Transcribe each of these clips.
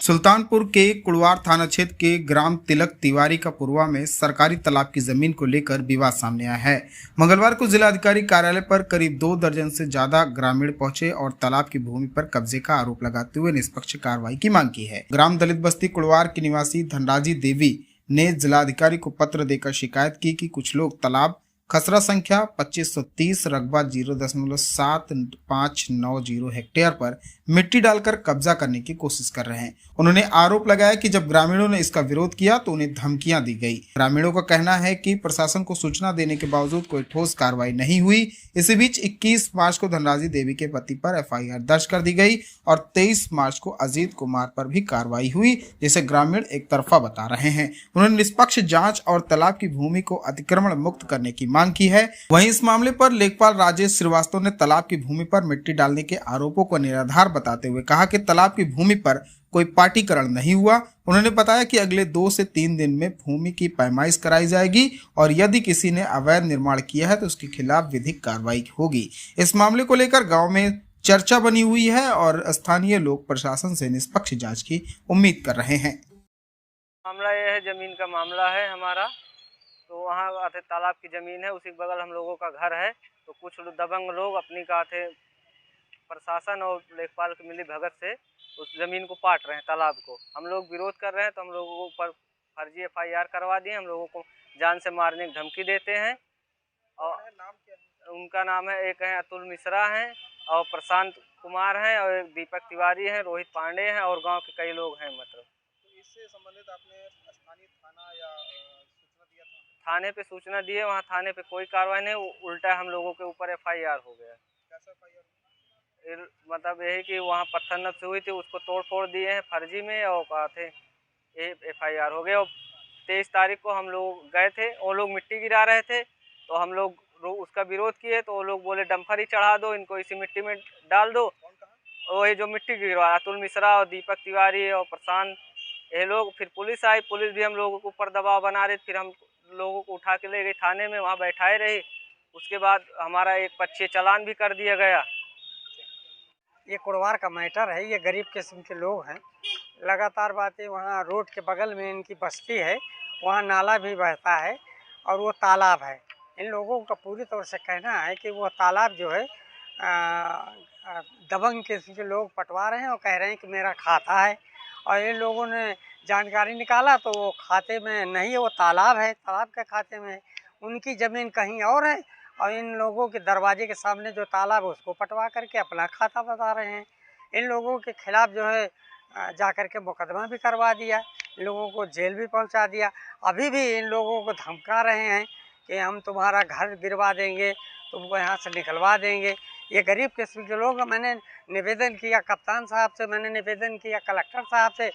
सुल्तानपुर के कुड़वार थाना क्षेत्र के ग्राम तिलक तिवारी का पुरवा में सरकारी तालाब की जमीन को लेकर विवाद सामने आया है। मंगलवार को जिलाधिकारी कार्यालय पर करीब 2 दर्जन से ज्यादा ग्रामीण पहुंचे और तालाब की भूमि पर कब्जे का आरोप लगाते हुए निष्पक्ष कार्रवाई की मांग की है। ग्राम दलित बस्ती कुड़वार की निवासी धनराजी देवी ने जिलाधिकारी को पत्र देकर शिकायत की कि कुछ लोग तालाब खसरा संख्या 2530 रकबा 0.7590 हेक्टेयर पर मिट्टी डालकर कब्जा करने की कोशिश कर रहे हैं। उन्होंने आरोप लगाया कि जब ग्रामीणों ने इसका विरोध किया तो उन्हें धमकियां दी गई। ग्रामीणों का कहना है कि प्रशासन को सूचना देने के बावजूद कोई ठोस कार्रवाई नहीं हुई। इसी बीच 21 मार्च को धनराजी देवी के पति पर एफआईआर दर्ज कर दी गई और 23 मार्च को अजीत कुमार पर भी कार्रवाई हुई, जिसे ग्रामीण एक तरफा बता रहे हैं। उन्होंने निष्पक्ष जांच और तालाब की भूमि को अतिक्रमण मुक्त करने की मांग की है। वहीं इस मामले पर लेखपाल राजेश श्रीवास्तव ने तालाब की भूमि पर मिट्टी डालने के आरोपों को निराधार बताते हुए कहा कि तालाब की भूमि पर कोई पार्टीकरण नहीं हुआ। उन्होंने बताया कि अगले 2 से 3 दिन में भूमि की पैमाइश कराई जाएगी और यदि किसी ने अवैध निर्माण किया है तो उसके खिलाफ विधिक कार्रवाई होगी। इस मामले को लेकर गांव में चर्चा बनी हुई है और स्थानीय लोग प्रशासन से निष्पक्ष जांच की उम्मीद कर रहे हैं। मामला यह है, जमीन का मामला है हमारा। तो वहाँ आते तालाब की ज़मीन है, उसी के बगल हम लोगों का घर है। तो कुछ दबंग लोग अपनी का थे प्रशासन और लेखपाल की मिली भगत से उस ज़मीन को पाट रहे हैं, तालाब को। हम लोग विरोध कर रहे हैं तो हम लोगों को ऊपर फर्जी एफआईआर करवा दिए। हम लोगों को जान से मारने की धमकी देते हैं। और उनका नाम है, एक है अतुल मिश्रा हैं और प्रशांत कुमार हैं और एक दीपक तिवारी हैं, रोहित पांडे हैं और गाँव के कई लोग हैं। मतलब तो इससे संबंधित आपने स्थानीय थाना या सूचना दिया था? थाने पे सूचना दिए, वहाँ थाने पे कोई कार्रवाई नहीं, उल्टा हम लोगों के ऊपर एफआईआर हो गया। कैसा एफआईआर? मतलब यही कि वहाँ पत्थर नब्ज हुई थी, उसको तोड़ फोड़ दिए हैं फर्जी में और कहा थे एफआईआर हो गया। और 23 तारीख को हम लोग गए थे, वो लोग मिट्टी गिरा रहे थे तो हम लोग उसका विरोध किए तो वो लोग बोले डंपर ही चढ़ा दो, इनको इसी मिट्टी में डाल दो। वही जो मिट्टी गिरवा अतुल मिश्रा और दीपक तिवारी और प्रशांत, ये लोग। फिर पुलिस आई, पुलिस भी हम लोगों के ऊपर दबाव बना रही। फिर हम लोगों को उठा के ले गई थाने में, वहाँ बैठाए रही। उसके बाद हमारा एक 25 चालान भी कर दिया गया। ये कुड़वार का मैटर है, ये गरीब किस्म के लोग हैं। लगातार बातें, वहाँ रोड के बगल में इनकी बस्ती है, वहाँ नाला भी बहता है और वो तालाब है। इन लोगों का पूरी तौर से कहना है कि वो तालाब जो है दबंग किस्म के लोग पटवा रहे हैं और कह रहे हैं कि मेरा खाता है। और इन लोगों ने जानकारी निकाला तो वो खाते में नहीं है, वो तालाब है, तालाब के खाते में है। उनकी ज़मीन कहीं और है और इन लोगों के दरवाजे के सामने जो तालाब है उसको पटवा करके अपना खाता बता रहे हैं। इन लोगों के खिलाफ़ जो है जा कर के मुकदमा भी करवा दिया, इन लोगों को जेल भी पहुंचा दिया। अभी भी इन लोगों को धमका रहे हैं कि हम तुम्हारा घर गिरवा देंगे, तुमको यहाँ से निकलवा देंगे। ये गरीब किस्म के लोग, मैंने निवेदन किया कप्तान साहब से, मैंने निवेदन किया कलेक्टर साहब से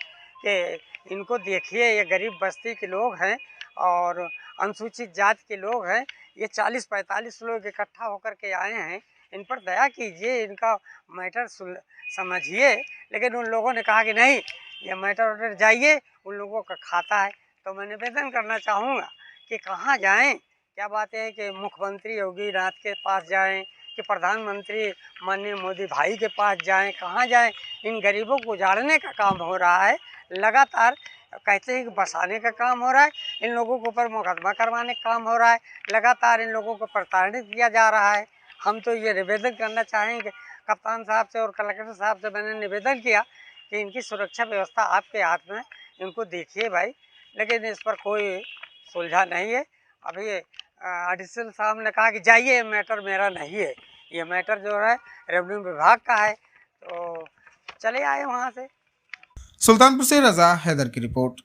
कि इनको देखिए, ये गरीब बस्ती के लोग हैं और अनुसूचित जाति के लोग हैं। ये 40-45 लोग इकट्ठा होकर के आए हैं, इन पर दया कीजिए, इनका मैटर समझिए। लेकिन उन लोगों ने कहा कि नहीं, ये मैटर जाइए, उन लोगों का खाता है। तो मैं निवेदन करना चाहूँगा कि कहाँ जाएं। क्या बात है कि मुख्यमंत्री योगी नाथ के पास जाएं कि प्रधानमंत्री माननीय मोदी भाई के पास जाएं, कहाँ जाएं? इन गरीबों को उजाड़ने का काम हो रहा है। लगातार कहते हैं कि बसाने का काम हो रहा है, इन लोगों के ऊपर मुकदमा करवाने का काम हो रहा है। लगातार इन लोगों को प्रताड़ित किया जा रहा है। हम तो ये निवेदन करना चाहेंगे कप्तान साहब से और कलेक्टर साहब से, मैंने निवेदन किया कि इनकी सुरक्षा व्यवस्था आपके हाथ में, इनको देखिए भाई। लेकिन इस पर कोई सुलझा नहीं है। अभी एडिशनल साहब ने कहा कि जाइए, ये मैटर मेरा नहीं है, ये मैटर जो है रेवेन्यू विभाग का है। तो चले आए वहाँ से। सुल्तानपुर से रजा हैदर की रिपोर्ट।